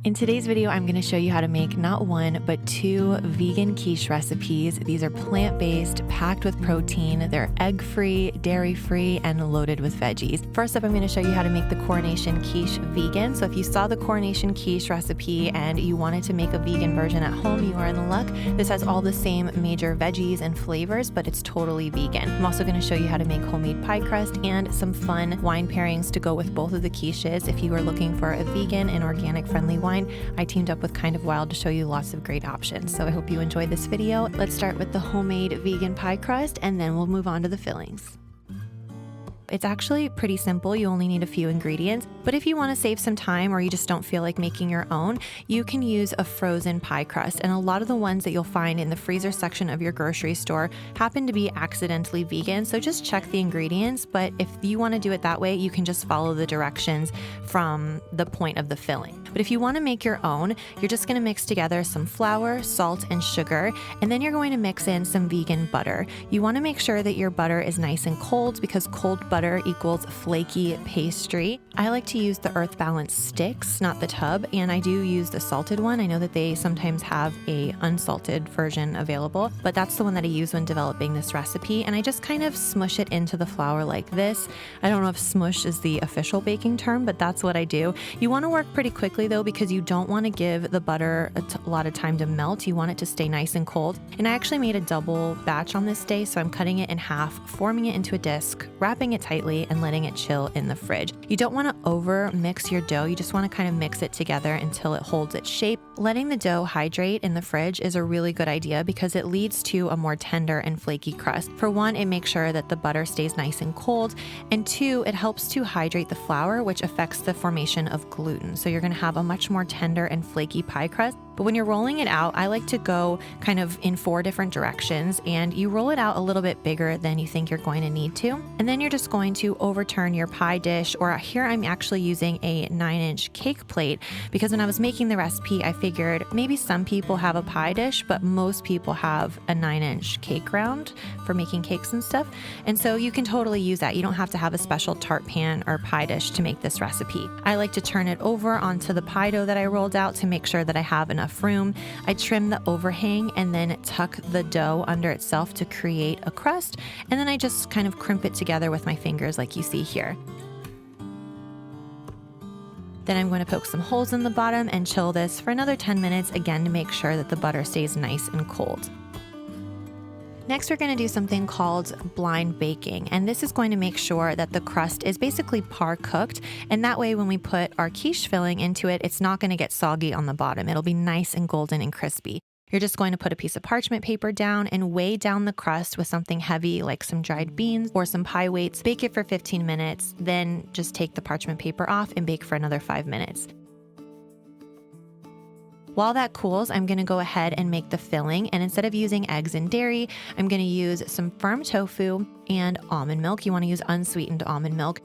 In today's video, I'm going to show you how to make not one, but two vegan quiche recipes. These are plant-based, packed with protein. They're egg-free, dairy-free, and loaded with veggies. First up, I'm going to show you how to make the Coronation Quiche vegan. So if you saw the Coronation Quiche recipe and you wanted to make a vegan version at home, you are in luck. This has all the same major veggies and flavors, but it's totally vegan. I'm also going to show you how to make homemade pie crust and some fun wine pairings to go with both of the quiches. If you are looking for a vegan and organic-friendly wine, I teamed up with Kind of Wild to show you lots of great options. So I hope you enjoyed this video. Let's start with the homemade vegan pie crust and then we'll move on to the fillings. It's actually pretty simple. You only need a few ingredients, but if you want to save some time or you just don't feel like making your own, you can use a frozen pie crust. And a lot of the ones that you'll find in the freezer section of your grocery store happen to be accidentally vegan. So just check the ingredients. But if you want to do it that way, you can just follow the directions from the point of the filling. But if you want to make your own, you're just going to mix together some flour, salt, and sugar, and then you're going to mix in some vegan butter. You want to make sure that your butter is nice and cold because cold butter equals flaky pastry. I like to use the Earth Balance sticks, not the tub, and I do use the salted one. I know that they sometimes have a unsalted version available, but that's the one that I use when developing this recipe, and I just kind of smush it into the flour like this. I don't know if smush is the official baking term, but that's what I do. You want to work pretty quickly though, because you don't want to give the butter a lot of time to melt. You want it to stay nice and cold. And I actually made a double batch on this day, so I'm cutting it in half, forming it into a disc, wrapping it tightly, and letting it chill in the fridge. You don't want to over mix your dough. You just want to kind of mix it together until it holds its shape. Letting the dough hydrate in the fridge is a really good idea because it leads to a more tender and flaky crust. For one, it makes sure that the butter stays nice and cold, and two, it helps to hydrate the flour, which affects the formation of gluten. So you're going to have a much more tender and flaky pie crust. But when you're rolling it out, I like to go kind of in 4 different directions, and you roll it out a little bit bigger than you think you're going to need to. And then you're just going to overturn your pie dish, or here I'm actually using a 9-inch cake plate because when I was making the recipe, I figured maybe some people have a pie dish, but most people have a 9-inch cake round for making cakes and stuff. And so you can totally use that. You don't have to have a special tart pan or pie dish to make this recipe. I like to turn it over onto the pie dough that I rolled out to make sure that I have enough room. I trim the overhang and then tuck the dough under itself to create a crust, and then I just kind of crimp it together with my fingers like you see here. Then I'm going to poke some holes in the bottom and chill this for another 10 minutes, again to make sure that the butter stays nice and cold. Next, we're going to do something called blind baking, and this is going to make sure that the crust is basically par cooked, and that way when we put our quiche filling into it, it's not going to get soggy on the bottom. It'll be nice and golden and crispy. You're just going to put a piece of parchment paper down and weigh down the crust with something heavy like some dried beans or some pie weights. Bake it for 15 minutes, then just take the parchment paper off and bake for another 5 minutes. While that cools, I'm going to go ahead and make the filling, and instead of using eggs and dairy, I'm going to use some firm tofu and almond milk. You want to use unsweetened almond milk.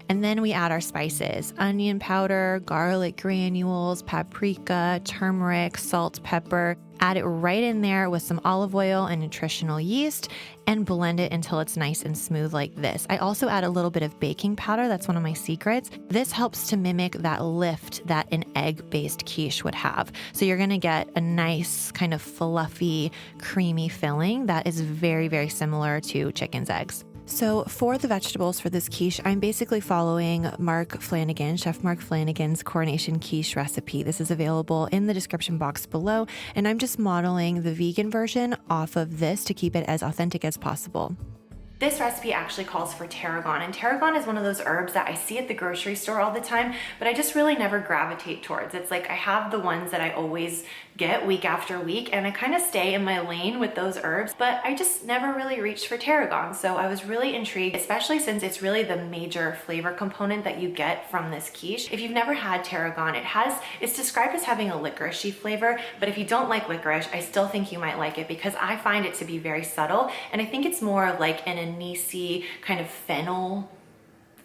And then we add our spices: onion powder, garlic granules, paprika, turmeric, salt, pepper. Add it right in there with some olive oil and nutritional yeast and blend it until it's nice and smooth like this. I also add a little bit of baking powder. That's one of my secrets. This helps to mimic that lift that an egg-based quiche would have. So you're going to get a nice kind of fluffy, creamy filling that is very, very similar to chicken's eggs. So for the vegetables for this quiche, I'm basically following Chef Mark Flanagan's Coronation Quiche recipe. This is available in the description box below, and I'm just modeling the vegan version off of this to keep it as authentic as possible. This recipe actually calls for tarragon, and tarragon is one of those herbs that I see at the grocery store all the time, but I just really never gravitate towards. It's like I have the ones that I always get week after week, and I kind of stay in my lane with those herbs, but I just never really reached for tarragon. So I was really intrigued, especially since it's really the major flavor component that you get from this quiche. If you've never had tarragon, it's described as having a licoricey flavor, but if you don't like licorice, I still think you might like it because I find it to be very subtle, and I think it's more like an anise kind of fennel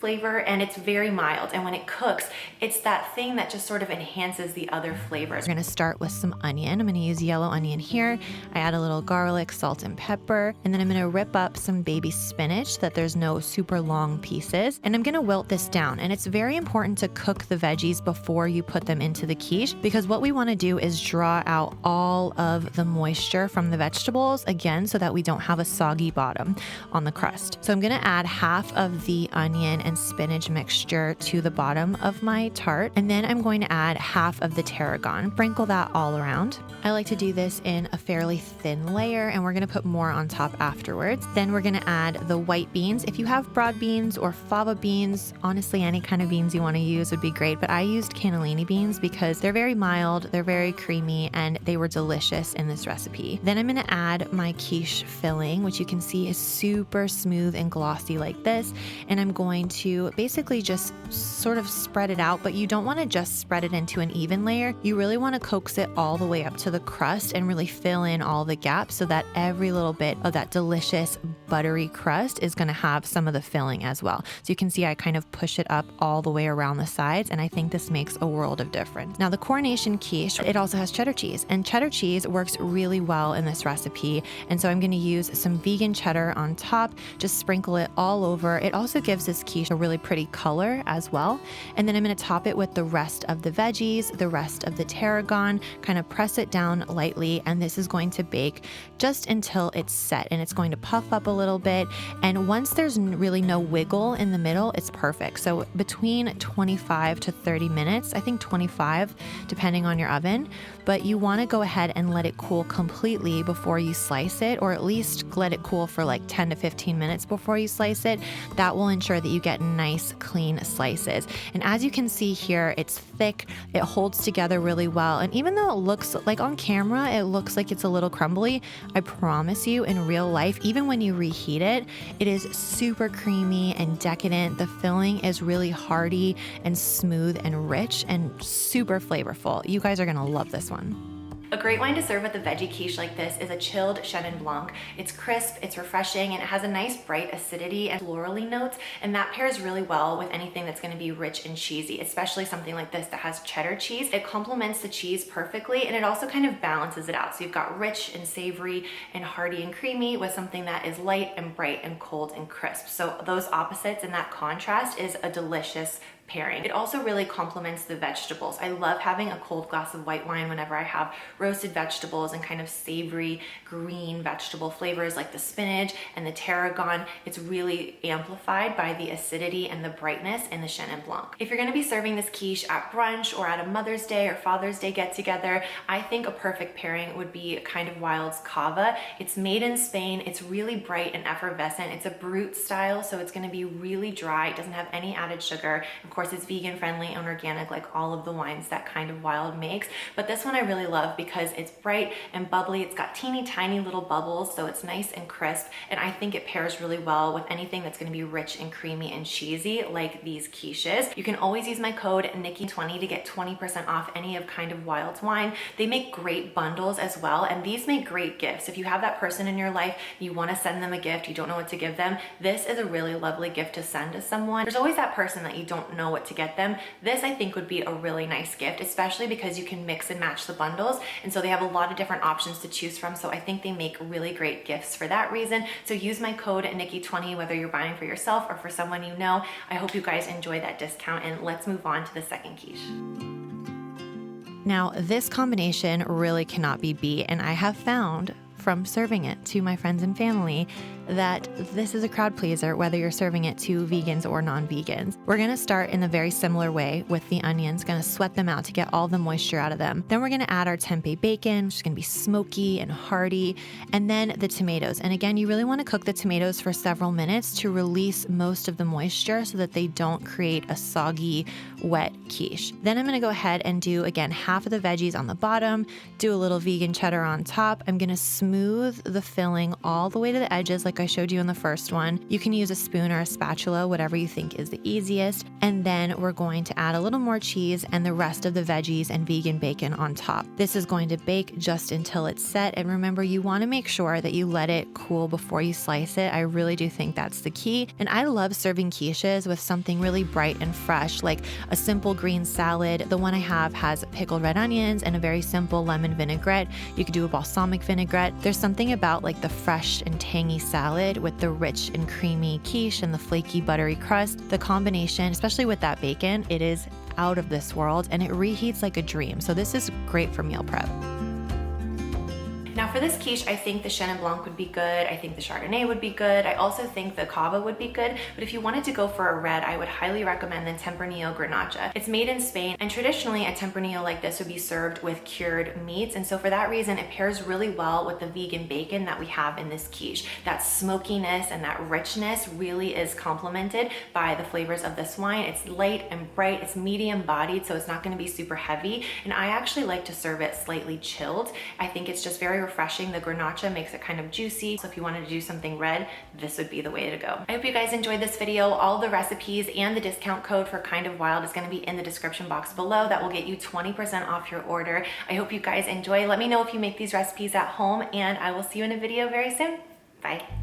flavor, and it's very mild. And when it cooks, it's that thing that just sort of enhances the other flavors. We're gonna start with some onion. I'm gonna use yellow onion here. I add a little garlic, salt, and pepper. And then I'm gonna rip up some baby spinach so that there's no super long pieces. And I'm gonna wilt this down. And it's very important to cook the veggies before you put them into the quiche, because what we wanna do is draw out all of the moisture from the vegetables, again, so that we don't have a soggy bottom on the crust. So I'm gonna add half of the onion and spinach mixture to the bottom of my tart, and then I'm going to add half of the tarragon. Sprinkle that all around. I like to do this in a fairly thin layer, and we're gonna put more on top afterwards. Then we're gonna add the white beans. If you have broad beans or fava beans, honestly, any kind of beans you wanna use would be great, but I used cannellini beans because they're very mild, they're very creamy, and they were delicious in this recipe. Then I'm gonna add my quiche filling, which you can see is super smooth and glossy like this. And I'm going to basically just sort of spread it out, but you don't want to just spread it into an even layer. You really want to coax it all the way up to the crust and really fill in all the gaps so that every little bit of that delicious buttery crust is going to have some of the filling as well. So you can see I kind of push it up all the way around the sides, and I think this makes a world of difference. Now the Coronation Quiche, it also has cheddar cheese, and cheddar cheese works really well in this recipe. And so I'm going to use some vegan cheddar on top, just sprinkle it all over. It also gives this quiche a really pretty color as well. And then I'm going to top it with the rest of the veggies, the rest of the tarragon, kind of press it down lightly, and this is going to bake just until it's set, and it's going to puff up a little bit. And once there's really no wiggle in the middle, it's perfect. So between 25 to 30 minutes, I think 25 depending on your oven, but you want to go ahead and let it cool completely before you slice it, or at least let it cool for like 10 to 15 minutes before you slice it. That will ensure that you get nice, clean slices. And as you can see here, it's thick, it holds together really well. And even though it looks like on camera, it looks like it's a little crumbly, I promise you in real life, even when you reheat it, it is super creamy and decadent. The filling is really hearty and smooth and rich and super flavorful. You guys are gonna love this one. A great wine to serve with a veggie quiche like this is a chilled Chenin Blanc. It's crisp, it's refreshing, and it has a nice bright acidity and florally notes, and that pairs really well with anything that's going to be rich and cheesy, especially something like this that has cheddar cheese. It complements the cheese perfectly, and it also kind of balances it out. So you've got rich and savory and hearty and creamy with something that is light and bright and cold and crisp. So those opposites and that contrast is a delicious pairing. It also really complements the vegetables. I love having a cold glass of white wine whenever I have roasted vegetables and kind of savory green vegetable flavors like the spinach and the tarragon. It's really amplified by the acidity and the brightness in the Chenin Blanc. If you're gonna be serving this quiche at brunch or at a Mother's Day or Father's Day get together, I think a perfect pairing would be Kind of Wild's Cava. It's made in Spain. It's really bright and effervescent. It's a brut style, so it's gonna be really dry. It doesn't have any added sugar. Of course, it's vegan friendly and organic like all of the wines that Kind of Wild makes. But this one I really love because it's bright and bubbly. It's got teeny tiny little bubbles, so it's nice and crisp. And I think it pairs really well with anything that's gonna be rich and creamy and cheesy like these quiches. You can always use my code Nikki20 to get 20% off any of Kind of Wild's wine. They make great bundles as well, and these make great gifts. If you have that person in your life, you wanna send them a gift, you don't know what to give them, this is a really lovely gift to send to someone. There's always that person that you don't know what to get them. This I think would be a really nice gift, especially because you can mix and match the bundles, and so they have a lot of different options to choose from. So I think they make really great gifts for that reason. So use my code Nikki20 whether you're buying for yourself or for someone you know. I hope you guys enjoy that discount, and let's move on to the second quiche. Now, this combination really cannot be beat, and I have found from serving it to my friends and family that this is a crowd pleaser whether you're serving it to vegans or non-vegans. We're gonna start in a very similar way with the onions, gonna sweat them out to get all the moisture out of them. Then we're gonna add our tempeh bacon, which is gonna be smoky and hearty, and then the tomatoes. And again, you really wanna cook the tomatoes for several minutes to release most of the moisture so that they don't create a soggy, wet quiche. Then I'm gonna go ahead and do, again, half of the veggies on the bottom, do a little vegan cheddar on top. I'm gonna smooth the filling all the way to the edges like I showed you in the first one. You can use a spoon or a spatula, whatever you think is the easiest. And then we're going to add a little more cheese and the rest of the veggies and vegan bacon on top. This is going to bake just until it's set. And remember, you want to make sure that you let it cool before you slice it. I really do think that's the key. And I love serving quiches with something really bright and fresh, like a simple green salad. The one I have has pickled red onions and a very simple lemon vinaigrette. You could do a balsamic vinaigrette. There's something about like the fresh and tangy salad with the rich and creamy quiche and the flaky buttery crust. The combination, especially with that bacon, it is out of this world and it reheats like a dream. So this is great for meal prep. Now for this quiche, I think the Chenin Blanc would be good. I think the Chardonnay would be good. I also think the Cava would be good. But if you wanted to go for a red, I would highly recommend the Tempranillo Grenache. It's made in Spain, and traditionally a Tempranillo like this would be served with cured meats. And so for that reason, it pairs really well with the vegan bacon that we have in this quiche. That smokiness and that richness really is complemented by the flavors of this wine. It's light and bright, it's medium bodied, so it's not gonna be super heavy. And I actually like to serve it slightly chilled. I think it's just very refreshing. The Grenache makes it kind of juicy. So if you wanted to do something red, this would be the way to go. I hope you guys enjoyed this video. All the recipes and the discount code for Kind of Wild is going to be in the description box below. That will get you 20% off your order. I hope you guys enjoy. Let me know if you make these recipes at home, and I will see you in a video very soon. Bye.